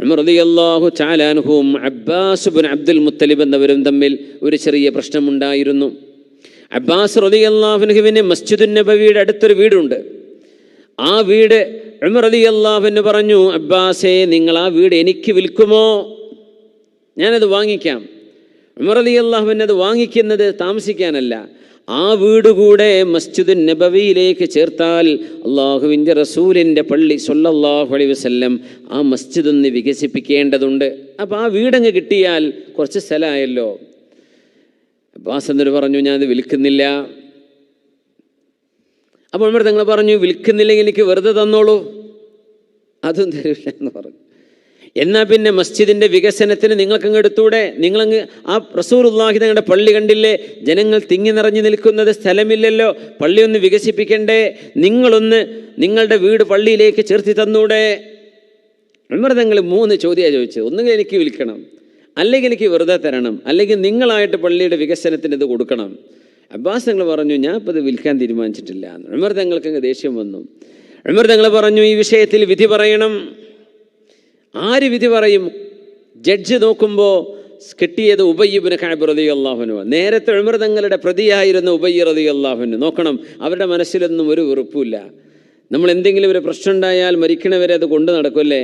ഉമർ റളിയല്ലാഹു തആല അൻഹുവും അബ്ബാസ് ഇബ്നു അബ്ദുൽ മുത്തലിബ് എന്നവരും തമ്മിൽ ഒരു ചെറിയ പ്രശ്നമുണ്ടായിരുന്നു. അബ്ബാസ് റളിയല്ലാഹു അൻഹുവിന് മസ്ജിദുൻ നബവിയുടെ അടുത്തൊരു വീടുണ്ട്. ആ വീട് ഉമർ റളിയല്ലാഹു അൻഹു പറഞ്ഞു, അബ്ബാസേ, നിങ്ങൾ ആ വീട് എനിക്ക് വിൽക്കുമോ? ഞാനത് വാങ്ങിക്കാം. ഉമർ റളിയല്ലാഹു അൻഹു അത് വാങ്ങിക്കുന്നത് താമസിക്കാനല്ല, ആ വീട് കൂടെ മസ്ജിദുൻ നബവിയിലേക്ക് ചേർത്താൽ അള്ളാഹുവിൻ്റെ റസൂലിൻ്റെ പള്ളി സ്വല്ലല്ലാഹു അലൈഹി വസല്ലം ആ മസ്ജിദ് ഒന്ന് വികസിപ്പിക്കേണ്ടതുണ്ട്. അപ്പോൾ ആ വീടങ്ങ് കിട്ടിയാൽ കുറച്ച് സ്ഥലമായല്ലോ. അബ്ബാസ് എന്നിട്ട് പറഞ്ഞു, ഞാനത് വിൽക്കുന്നില്ല. അപ്പോൾ ഉമർ തങ്ങൾ പറഞ്ഞു, വിൽക്കുന്നില്ലെങ്കിൽ എനിക്ക് വെറുതെ തന്നോളൂ. അതും തരില്ല എന്ന് പറഞ്ഞു. എന്നാൽ പിന്നെ മസ്ജിദിൻ്റെ വികസനത്തിന് നിങ്ങൾക്കങ്ങ് എടുത്തൂടെ? നിങ്ങളങ്ങ് ആ റസൂലുള്ളാഹി തങ്ങളുടെ പള്ളി കണ്ടില്ലേ, ജനങ്ങൾ തിങ്ങി നിറഞ്ഞു നിൽക്കുന്നത്, സ്ഥലമില്ലല്ലോ, പള്ളി ഒന്ന് വികസിപ്പിക്കണ്ടേ, നിങ്ങളൊന്ന് നിങ്ങളുടെ വീട് പള്ളിയിലേക്ക് ചേർത്തി തന്നൂടെ? ഉമർ തങ്ങൾ 3 ചോദ്യമാണ് ചോദിച്ചത്. ഒന്നുകിൽ എനിക്ക് വിൽക്കണം, അല്ലെങ്കിൽ എനിക്ക് വെറുതെ തരണം, അല്ലെങ്കിൽ നിങ്ങളായിട്ട് പള്ളിയുടെ വികസനത്തിന് ഇത് കൊടുക്കണം. അബ്ബാസ് തങ്ങൾ പറഞ്ഞു, ഞാൻ ഇപ്പോൾ ഇത് വിൽക്കാൻ തീരുമാനിച്ചിട്ടില്ല. ഉമർ തങ്ങൾക്കങ്ങ് ദേഷ്യം വന്നു. ഉമർ തങ്ങൾ പറഞ്ഞു, ഈ വിഷയത്തിൽ വിധി പറയണം. ആര് വിധി പറയും? ജഡ്ജ് നോക്കുമ്പോൾ കിട്ടിയത് ഉബയ്യ് ഇബ്നു കഅബ് റളിയല്ലാഹു അൻഹു. നേരത്തെ ഉമർ തങ്ങളുടെ പ്രതിയായിരുന്ന ഉബയ്യ് റളിയല്ലാഹു അൻഹു. നോക്കണം, അവരുടെ മനസ്സിലൊന്നും ഒരു വെറുപ്പില്ല. നമ്മൾ എന്തെങ്കിലും ഒരു പ്രശ്നം ഉണ്ടായാൽ മരിക്കണവരെ അത് കൊണ്ടു നടക്കുമല്ലേ.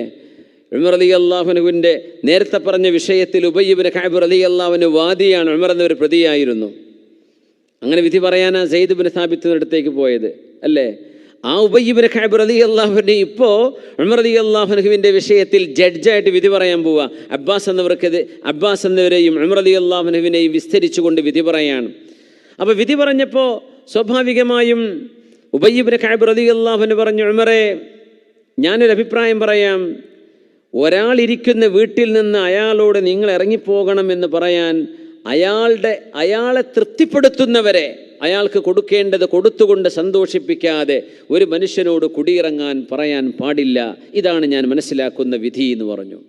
ഉമർ റളിയല്ലാഹു അൻഹുവിൻ്റെ നേരത്തെ പറഞ്ഞ വിഷയത്തിൽ ഉബയ്യ് ഇബ്നു കഅബ് റളിയല്ലാഹു അൻഹു വാദിയാണ്, ഉമർ എന്നൊരു പ്രതിയായിരുന്നു. അങ്ങനെ വിധി പറയാനാ സെയ്ദ് ഇബ്നു സാബിത്തിൻ്റെ അടുത്തേക്ക് പോയത് അല്ലേ. ആ ഉബയ്യ് ഇബ്നു കഅബ് റളിയല്ലാഹു അൻഹു ഇപ്പോൾ ഉമർ റളിയല്ലാഹു അൻഹുവിൻ്റെ വിഷയത്തിൽ ജഡ്ജായിട്ട് വിധി പറയാൻ പോവുക. അബ്ബാസ് എന്നവരെയും ഉമർ റളിയല്ലാഹു അൻഹുവിനെയും വിസ്തരിച്ചുകൊണ്ട് വിധി പറയാണ്. അപ്പോൾ വിധി പറഞ്ഞപ്പോൾ സ്വാഭാവികമായും ഉബയ്യ് ഇബ്നു കഅബ് റളിയല്ലാഹു അൻഹു പറഞ്ഞു, ഉമറേ, ഞാനൊരു അഭിപ്രായം പറയാം. ഒരാളിരിക്കുന്ന വീട്ടിൽ നിന്ന് അയാളോട് നിങ്ങൾ ഇറങ്ങിപ്പോകണമെന്ന് പറയാൻ അയാളെ തൃപ്തിപ്പെടുത്തുന്നവരെ അയാൾക്ക് കൊടുക്കേണ്ടത് കൊടുത്തുകൊണ്ട് സന്തോഷിപ്പിക്കാതെ ഒരു മനുഷ്യനോട് കുടിയിറങ്ങാൻ പറയാൻ പാടില്ല. ഇതാണ് ഞാൻ മനസ്സിലാക്കുന്ന വിധി എന്ന് പറഞ്ഞു.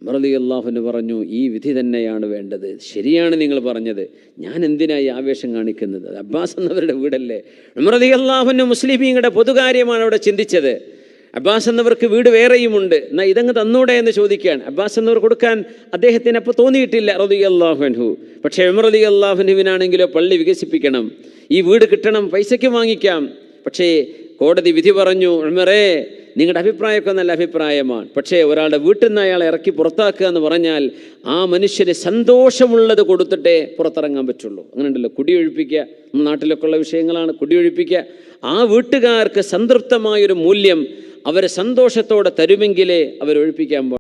ഉമർ റളിയല്ലാഹു അൻഹു പറഞ്ഞു, ഈ വിധി തന്നെയാണ് വേണ്ടത്. ശരിയാണ് നിങ്ങൾ പറഞ്ഞത്. ഞാൻ എന്തിനായി ആവേശം കാണിക്കുന്നത്? അബ്ബാസ് എന്നവരുടെ വീടല്ലേ. ഉമർ റളിയല്ലാഹു അൻഹു മുസ്ലിമീങ്ങളുടെ പൊതുകാര്യമാണ് അവിടെ ചിന്തിച്ചത്. അബ്ബാസ് എന്നവർക്ക് വീട് വേറെയുമുണ്ട്, എന്നാൽ ഇതങ്ങ് തന്നൂടെ എന്ന് ചോദിക്കുകയാണ്. അബ്ബാസ് എന്നവർ കൊടുക്കാൻ അദ്ദേഹത്തിന് അപ്പോൾ തോന്നിയിട്ടില്ല റളിയല്ലാഹു അൻഹു. പക്ഷേ ഉമർ റളിയല്ലാഹു അൻഹുവിനാണെങ്കിലോ പള്ളി വികസിപ്പിക്കണം, ഈ വീട് കിട്ടണം, പൈസയ്ക്ക് വാങ്ങിക്കാം. പക്ഷേ കോടതി വിധി പറഞ്ഞു, ഉമറേ, നിങ്ങളുടെ അഭിപ്രായമൊക്കെ നല്ല അഭിപ്രായമാണ്, പക്ഷേ ഒരാളുടെ വീട്ടിൽ നിന്ന് അയാളെ ഇറക്കി പുറത്താക്കുക എന്ന് പറഞ്ഞാൽ ആ മനുഷ്യന് സന്തോഷമുള്ളത് കൊടുത്തിട്ടേ പുറത്തിറങ്ങാൻ പറ്റുള്ളൂ. അങ്ങനെ ഉണ്ടല്ലോ, കുടിയൊഴിപ്പിക്കുക, നമ്മുടെ നാട്ടിലൊക്കെ ഉള്ള വിഷയങ്ങളാണ്. കുടിയൊഴിപ്പിക്കുക, ആ വീട്ടുകാർക്ക് സംതൃപ്തമായൊരു മൂല്യം അവരെ സന്തോഷത്തോടെ തരുമെങ്കിലേ അവരൊഴിപ്പിക്കാൻ